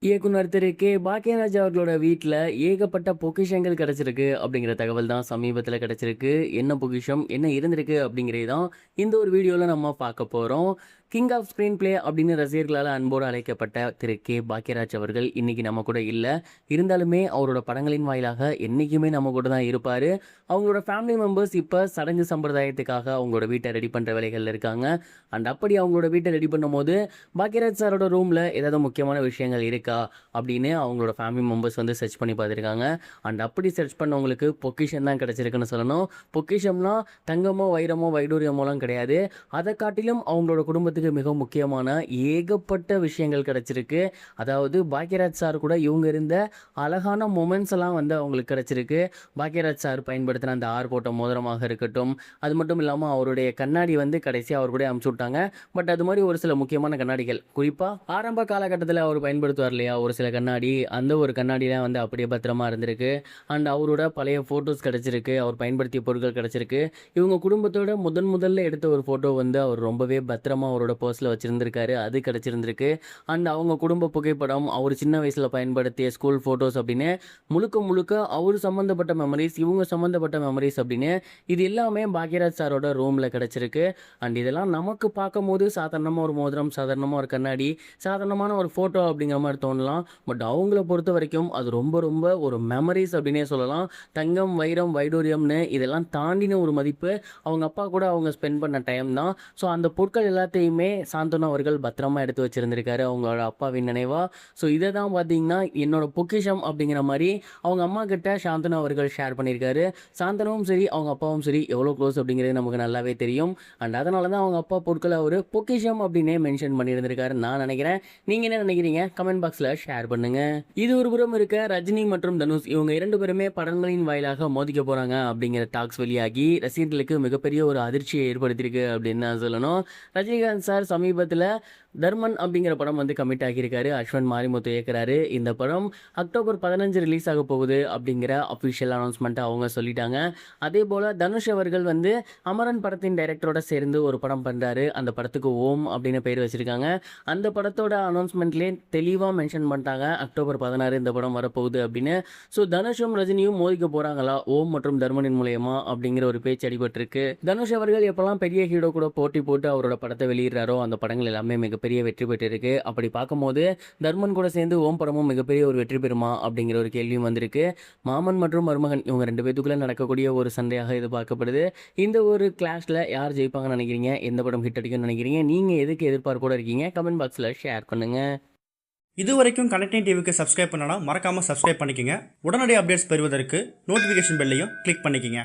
இயக்குனர் திரு கே. பாக்கியராஜ் அவர்களோட வீட்ல ஏகப்பட்ட பொக்கிஷங்கள் கிடைச்சிருக்கு அப்படிங்கிற தகவல் தான் சமீபத்தில கிடைச்சிருக்கு. என்ன பொக்கிஷம், என்ன இருந்திருக்கு அப்படிங்கிறது தான் இந்த ஒரு வீடியோல நம்ம பார்க்க போறோம். கிங் ஆஃப் ஸ்க்ரீன் பிளே அப்படின்னு ரசிகர்களால் அன்போடு அழைக்கப்பட்ட திரு கே. பாக்கியராஜ் அவர்கள் இன்னைக்கு நம்ம கூட இல்ல. இருந்தாலுமே அவரோட படங்களின் வாயிலாக என்னைக்குமே நம்ம கூட தான் இருப்பாரு. அவங்களோட ஃபேமிலி மெம்பர்ஸ் இப்ப சடங்கு சம்பிரதாயத்துக்காக அவங்களோட வீட்ட ரெடி பண்ற வேலைகள்ல இருக்காங்க. அண்ட் அப்படி அவங்களோட வீட்ட ரெடி பண்ணும்போது, பாக்கியராஜ் சாரோட ரூம்ல ஏதாவது முக்கியமான விஷயங்கள் இருக்கா? அப்படின்னு அவங்களோட ஃபேமிலி மெம்பர்ஸ் வந்து சர்ச் பண்ணி பார்த்துருக்காங்க. அண்ட் அப்படி சர்ச் பண்ணவங்களுக்கு பொக்கிஷம் தான் கிடைச்சிருக்குன்னு சொல்லணும். பொக்கிஷம்னா தங்கமோ, வைரமோ, வைடூரியமோலாம் கிடையாது. அதை காட்டிலும் அவங்களோட குடும்பத்துக்கு மிக முக்கியமான ஏகப்பட்ட விஷயங்கள் கிடைச்சிருக்கு. அதாவது பாக்கியராஜ் சார் கூட இவங்க இருந்த அழகான மொமெண்ட்ஸ் எல்லாம் வந்து அவங்களுக்கு கிடைச்சிருக்கு. பாக்கியராஜ் சார் பயன்படுத்தின அந்த ஆர் போட்ட மோதிரமாக இருக்கட்டும், அது மட்டும் இல்லாமல் அவருடைய கண்ணாடி வந்து கடைசியாக அவர் கூட அமுச்சு விட்டாங்க. பட் அது மாதிரி ஒரு சில முக்கியமான கண்ணாடிகள், குறிப்பாக ஆரம்ப காலகட்டத்தில் அவர் பயன்படுத்துவார் இல்லையா ஒரு சில கண்ணாடி, அந்த ஒரு கண்ணாடிலாம் வந்து அப்படியே பத்திரமா இருந்திருக்கு. அண்ட் அவரோட பழைய ஃபோட்டோஸ் கிடச்சிருக்கு, அவர் பயன்படுத்திய பொருட்கள் கிடச்சிருக்கு. இவங்க குடும்பத்தோட முதல்ல எடுத்த ஒரு ஃபோட்டோ வந்து அவர் ரொம்பவே பத்திரமா அவரோட பர்ஸில் வச்சுருந்துருக்காரு, அது கிடச்சிருந்திருக்கு. அண்ட் அவங்க குடும்ப புகைப்படம், அவர் சின்ன வயசில் பயன்படுத்திய ஸ்கூல் ஃபோட்டோஸ் அப்படின்னு முழுக்க முழுக்க அவர் சம்மந்தப்பட்ட மெமரிஸ், இவங்க சம்மந்தப்பட்ட மெமரிஸ் அப்படின்னு இது எல்லாமே பாக்யராஜ் சாரோட ரூமில் கிடச்சிருக்கு. அண்ட் இதெல்லாம் நமக்கு பார்க்கும்போது சாதாரணமாக ஒரு மோதிரம், சாதாரணமாக ஒரு கண்ணாடி, சாதாரணமான ஒரு ஃபோட்டோ அப்படிங்கிற மாதிரி தோணலாம். பட் அவங்கள பொறுத்த வரைக்கும் அது ரொம்ப ரொம்ப ஒரு மெமரிஸ் அப்படின்னே சொல்லலாம். தங்கம், வைரம், வைடூரியம்னு இதெல்லாம் தாண்டின ஒரு மதிப்பு அவங்க அப்பா கூட அவங்க ஸ்பெண்ட் பண்ண டைம் தான். ஸோ அந்த பொருட்கள் எல்லாத்தையுமே சாந்தனு அவர்கள் பத்திரமா எடுத்து வச்சிருந்திருக்காரு அவங்களோட அப்பாவின் நினைவா. ஸோ இதை தான் பார்த்தீங்கன்னா என்னோட பொக்கிஷம் அப்படிங்கிற மாதிரி அவங்க அம்மா கிட்ட சாந்தனு அவர்கள் ஷேர் பண்ணியிருக்காரு. சாந்தனும் சரி அவங்க அப்பாவும் சரி எவ்வளோ க்ளோஸ் அப்படிங்கிறது நமக்கு நல்லாவே தெரியும். அண்ட் அதனால தான் அவங்க அப்பா பொருட்களை அவர் பொக்கிஷம் அப்படின்னே மென்ஷன் பண்ணியிருந்திருக்காரு நான் நினைக்கிறேன். நீங்கள் என்ன நினைக்கிறீங்க? கமெண்ட் பாக்ஸில் ஷேர் பண்ணுங்க. இது ஒரு புறம் இருக்க, ரஜினி மற்றும் தனுஷ் இவங்க 2 பேருமே படங்களின் வாயிலாக மோதிக்க போகிறாங்க அப்படிங்கிற டாக்ஸ் வெளியாகி ரசிகர்களுக்கு மிகப்பெரிய ஒரு அதிர்ச்சியை ஏற்படுத்தியிருக்கு அப்படின்னு தான் சொல்லணும். ரஜினிகாந்த் சார் சமீபத்தில் தர்மன் அப்படிங்கிற படம் வந்து கமிட் ஆகியிருக்காரு. அஸ்வன் மாரிமுத்து இயக்குறாரு. இந்த படம் அக்டோபர் 15 ரிலீஸ் ஆக போகுது அப்படிங்கிற அஃபிஷியல் அனௌன்ஸ்மெண்ட்டை அவங்க சொல்லிட்டாங்க. அதே போல் தனுஷ் அவர்கள் வந்து அமரன் படத்தின் டைரக்டரோட சேர்ந்து ஒரு படம் பண்ணுறாரு. அந்த படத்துக்கு ஓம் அப்படின்னு பேர் வச்சுருக்காங்க. அந்த படத்தோட அனௌன்ஸ்மெண்ட்லேயே தெளிவாக மென்ஷன் பண்ணிட்டாங்க அக்டோபர் 16 இந்த படம் வரப்போகுது அப்படின்னு. ஸோ தனுஷும் ரஜினியும் மோதிக்க போகிறாங்களா ஓம் மற்றும் தர்மனின் மூலயமா அப்படிங்கிற ஒரு பேச்சு அடிபட்டிருக்கு. தனுஷ் அவர்கள் எப்போல்லாம் பெரிய ஹீரோ கூட போட்டி போட்டு அவரோட படத்தை வெளியிடுறாரோ அந்த படங்கள் எல்லாமே மிகப்பெரிய வெற்றி பெற்றிருக்கு. அப்படி பார்க்கும்போது தர்மன் கூட சேர்ந்து ஓம் படமும் மிகப்பெரிய ஒரு வெற்றி பெறுமா அப்படிங்கிற ஒரு கேள்வியும் வந்திருக்கு. மாமன் மற்றும் மருமகன் இவங்க 2 பேத்துக்குள்ள நடக்கக்கூடிய ஒரு சண்டையாக இது பார்க்கப்படுது. இந்த ஒரு கிளாஷ்ல யார் ஜெயிப்பாங்கன்னு நினைக்கிறீங்க? எந்த படம் ஹிட் அடிக்கும்னு நினைக்கிறீங்க? நீங்க எதுக்கு எதிர்பார்ப்போட இருக்கீங்க? கமெண்ட் பாக்ஸ்ல ஷேர் பண்ணுங்க. இது வரைக்கும் கனெக்டிங் டிவிக்கு சப்ஸ்கிரைப் பண்ணனா மறக்காம சப்ஸ்கிரைப் பண்ணிக்கங்க. உடனடி அப்டேட்ஸ் பெறுவதற்கு நோட்டிஃபிகேஷன் பெல்லையும் கிளிக் பண்ணிக்கங்க.